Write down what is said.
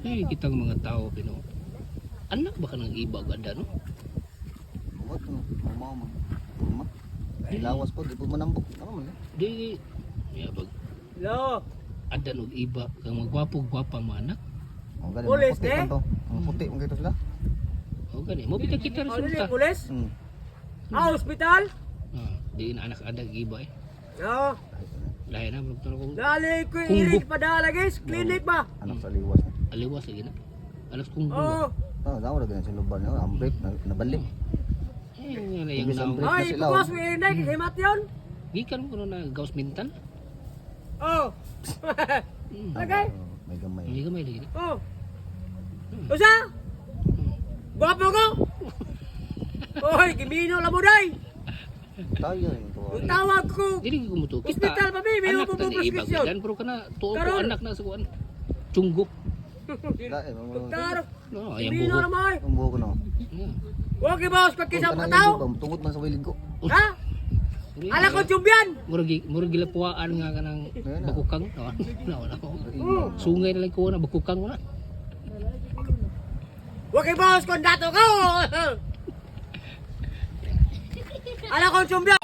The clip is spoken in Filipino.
kitang mga tao Pino. Anak ba ka ng iba ganda no? Buhat no, mama. Mama. Lawas po, di po manambok. Ano man? Di ya bag. Hello. Ada og iba kang magwapo-gwapa mga anak. Oh, gani. Pulis, Puti eh? man to. Ang puti mo gito sila. O gani, mo kita kita Ano ni resulta. pulis? Hmm. Ah, hospital? Di na anak ada iba eh. Oo. Lahi na mo ko Dali ko Kung iris bu- padala guys, clinic ba? Anak sa liwas. aliwas lagi na. Alas kung Oo. Daw ra gani sa luban no, ambrit nabalik. Yan yung Ibig naong. sabihin- Ay, sila, bukas oh. mo irinay, himat yun? Gikan mo na gawas mintan. Oo. Okay. May gamay. Hindi ka may lagi. Oo. Usa? Gwapo ko? Oy, gimino lang mo day. Tayo yung to. Yung tawag ko. Dili ko muto. Hospital pa, baby. May Anak upo na po ni iba prescription. gan pero kana tuo ko Karon. anak na sa kuan. Tunggok. Dai mo. Taro. No, ayang Gimino buhok. lang mo ay. Ang buhok ko no. Yeah. Huwag ibawas ka kisa mga tao. Tungod man sa wilid ko. Ha? Ala ko tiyumbian. Murag gilapuan nga kanang bakukang. No, no. Sungay na lang ko na bakukang mo na. Huwag ibawas ko ang dato ko. Ala ko tiyumbian.